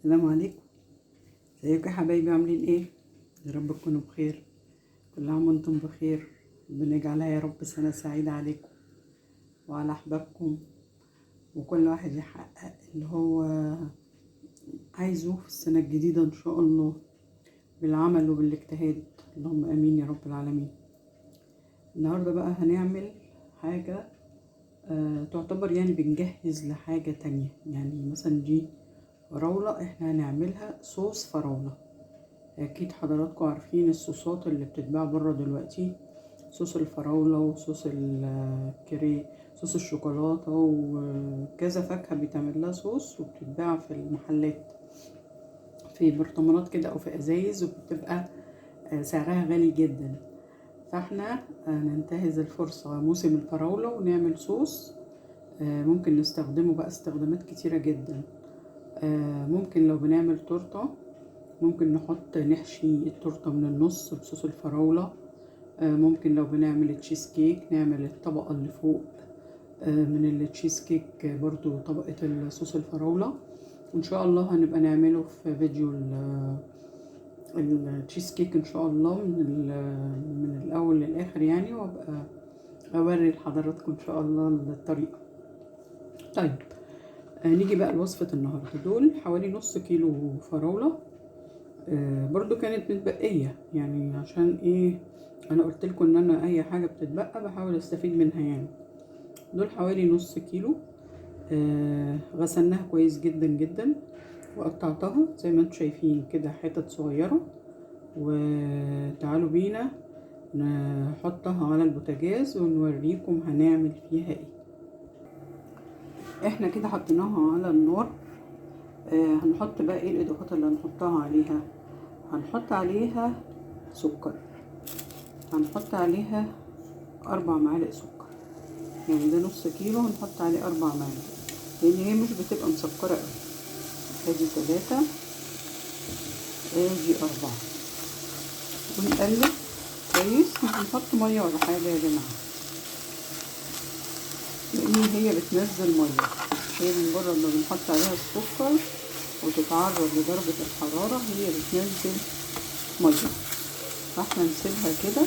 السلام عليكم. ازيكم يا حبايبي؟ عاملين ايه؟ يا رب تكونوا بخير. كل عام وانتم بخير. ربنا يجعلها يا رب سنة سعيدة عليكم وعلى احبابكم، وكل واحد يحقق اللي هو عايزه في السنة الجديدة ان شاء الله، بالعمل وبالاجتهاد. اللهم امين يا رب العالمين. النهاردة بقى هنعمل حاجة تعتبر يعني بنجهز لحاجة تانية. يعني مثلا دي فراولة، احنا هنعملها صوص فراولة. اكيد حضراتكم عارفين الصوصات اللي بتتباع بره دلوقتي، صوص الفراولة وصوص الكري، صوص الشوكولاتة، وكذا فاكهة بيتعمل لها صوص وبتتباع في المحلات في برطمانات كده او في ازايز، وبتبقى سعرها غالي جدا. فاحنا ننتهز الفرصة موسم الفراولة ونعمل صوص ممكن نستخدمه بقى استخدامات كتيرة جدا. ممكن لو بنعمل تورتة ممكن نحشي التورتة من النص بصوص الفراولة. ممكن لو بنعمل تشيز كيك نعمل الطبقة اللي فوق من التشيز كيك برضو طبقة الصوص الفراولة. وان شاء الله هنبقى نعمله في فيديو التشيز كيك ان شاء الله من الاول للاخر يعني، وابقى اوري لحضراتكم ان شاء الله الطريقة. طيب نيجي بقى لوصفة النهاردة. دول حوالي نص كيلو فراولة، برضو كانت متبقية يعني. عشان ايه؟ انا قلت لكم ان انا اي حاجة بتتبقى بحاول استفيد منها يعني. دول حوالي نص كيلو. غسلناها كويس جدا جدا وقطعتها زي ما انتم شايفين كده حتت صغيرة. وتعالوا بينا نحطها على البوتاجاز ونوريكم هنعمل فيها ايه. احنا كده حطيناها على النار. هنحط بقى ايه الاضافات اللي هنحطها عليها. هنحط عليها سكر، هنحط عليها 4 معالق سكر. يعني ده نص كيلو هنحط عليه 4 معالق، لان هي مش بتبقى مسكرة اوي. ادي 3 ادي 4. ونقلب كويس. مش هنحط ميه ولا حاجة يا جماعة، لان هي بتنزل ميه. هي مجرد ما بنحط عليها السكر وتتعرض لدرجة الحرارة هي بتنزل ميه. فاحنا نسيبها كده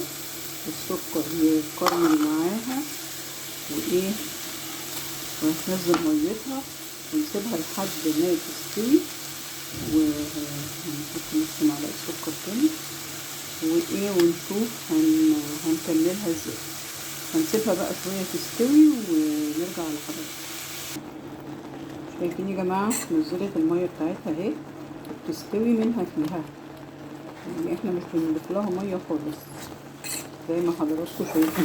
السكر يتكرمل معاها وايه، وهتنزل ميتها، ونسيبها لحد ما تستوي. وهنحط نص معلقة سكر تاني وايه، ونشوف هنكملها ازاي. هنسيبها بقى شوية تستوي ونرجع لحضرتك. شايفين يا جماعة نزلت المية بتاعتها اهي، بتستوي منها فيها. يعني احنا مش بنضيف لها مية خالص زي ما حضراتكم شايفين.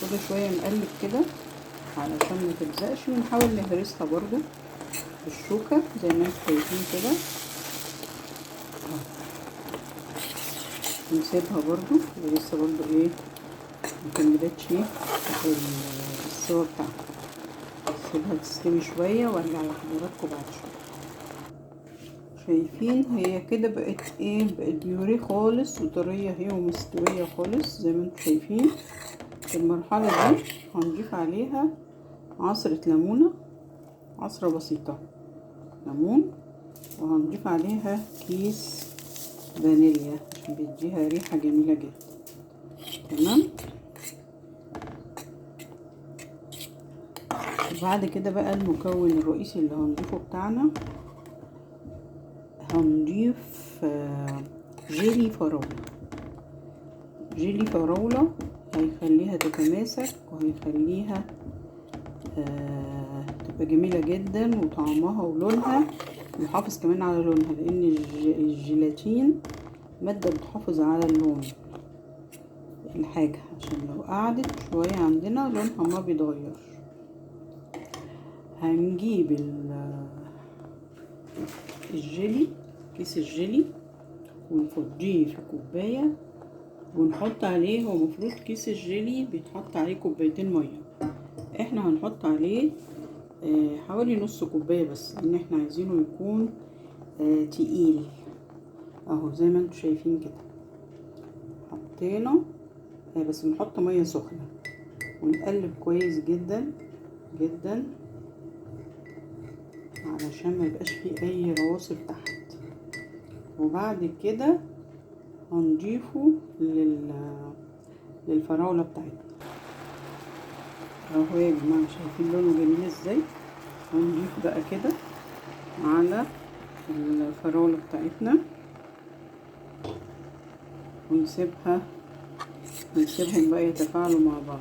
كل شوية نقلب كده علشان ما تلزقش، ونحاول نهرسها برضو بالشوكة زي ما انتم شايفين كده. نسيبها برضو ولسه برضو ايه مكملتش السوا بتاعها. نسيبها تستوي شوية وارجع لحضراتكم بعد شوية. شايفين هي كده بقت ايه، بقت بيوري خالص وطرية اهي ومستوية خالص زي ما انتم شايفين. في المرحلة دي هنضيف عليها عصرة ليمونة، عصرة بسيطة ليمون، وهنضيف عليها كيس فانيليا عشان بيديها ريحة جميلة جدا. تمام. وبعد كده بقى المكون الرئيسي اللي هنضيفه بتاعنا، هنضيف جيلي فراولة. جيلي فراولة هيخليها تتماسك وهيخليها تبقى جميلة جدا، وطعمها ولونها بيحافظ كمان على لونها، لان الجيلاتين مادة بتحافظ على اللون الحاجة، عشان لو قعدت شوية عندنا لونها ما بيتغيرش. هنجيب الجيلي، كيس الجيلي، ونفضيه في كوباية ونحط عليه. هو مفروض كيس الجيلي بيتحط عليه 2 كوباية مية، احنا هنحط عليه حوالي نص كوباية بس، لان احنا عايزينه يكون تقيل اهو زي ما انتم شايفين كده. حطينا بس بنحط مية سخنة ونقلب كويس جدا جدا علشان ما يبقاش فيه اي رواسب تحت. وبعد كده هنضيفه للفراولة بتاعتنا اهو يا جماعة، شايفين لونه جميل ازاي. هنضيف بقى كده على الفراولة بتاعتنا ونسيبهم بقى يتفاعلوا مع بعض.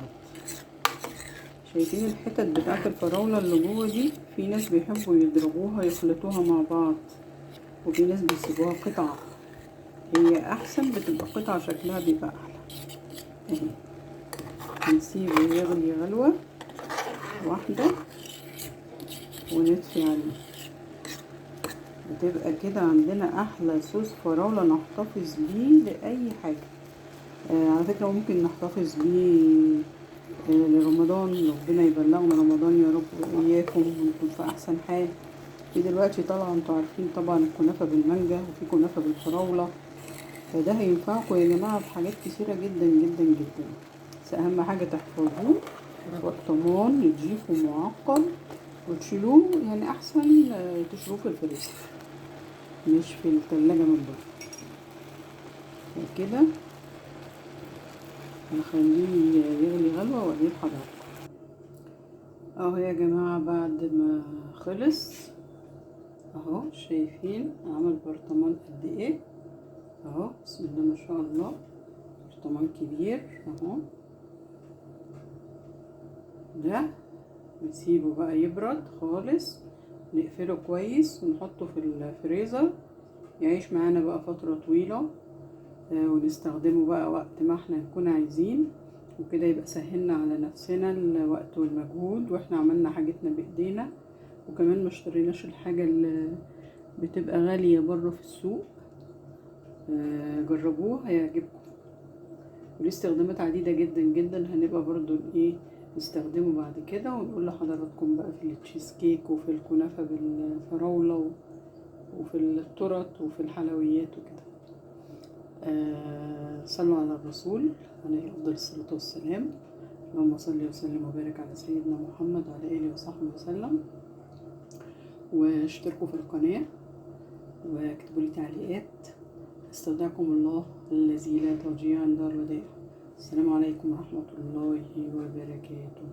شايفين الحتت بتاعت الفراولة اللي جوه دي، في ناس بيحبوا يضربوها يخلطوها مع بعض، وفي ناس بيسيبوها قطع. هي احسن بتبقى قطع، شكلها بيبقى احلى. اهي هنسيبه يغلي غلوة واحدة ونطفي عليه. بتبقى كده عندنا احلى صوص فراولة نحتفظ بيه لاي حاجة. على فكرة ممكن نحتفظ بيه لرمضان، ربنا يبلغنا رمضان يا رب وإياكم ونكون في أحسن حال. في دلوقتي طالعة، انتوا عارفين طبعا الكنافة بالمانجا وفي كنافة بالفراولة، فده هينفعكم يا جماعة في حاجات كتيرة جدا جدا جدا. بس أهم حاجة تحفظوه برطمان نضيفه معقم وتشيلوه، يعني أحسن تشيلوه في الفريزر مش في التلاجة من بره. كده نخليه يغلي غلوة وأوريه لحضراتكم. اهو يا جماعة بعد ما خلص اهو، شايفين عمل برطمان قد ايه اهو، بسم الله ما شاء الله، برطمان كبير اهو. ده نسيبه بقى يبرد خالص، نقفله كويس ونحطه في الفريزر يعيش معانا بقى فترة طويلة. ونستخدمه بقى وقت ما احنا نكون عايزين، وكده يبقى سهلنا على نفسنا الوقت والمجهود، واحنا عملنا حاجتنا بايدينا، وكمان ما اشتريناش الحاجة اللي بتبقى غالية بره في السوق. جربوه هيعجبكم، وليه استخدامات عديدة جدا جدا. هنبقى برضو نستخدمه بعد كده ونقول لحضراتكم بقى في التشيز كيك وفي الكنافة بالفراولة وفي التورت وفي الحلويات وكده. صلوا على الرسول عليه أفضل الصلاة والسلام. اللهم صل وسلم وبارك على سيدنا محمد وعلى آله وصحبه وسلم. واشتركوا في القناة واكتبوا لي تعليقات. استودعكم الله الذي لا تضيع عند الودائع. السلام عليكم ورحمة الله وبركاته.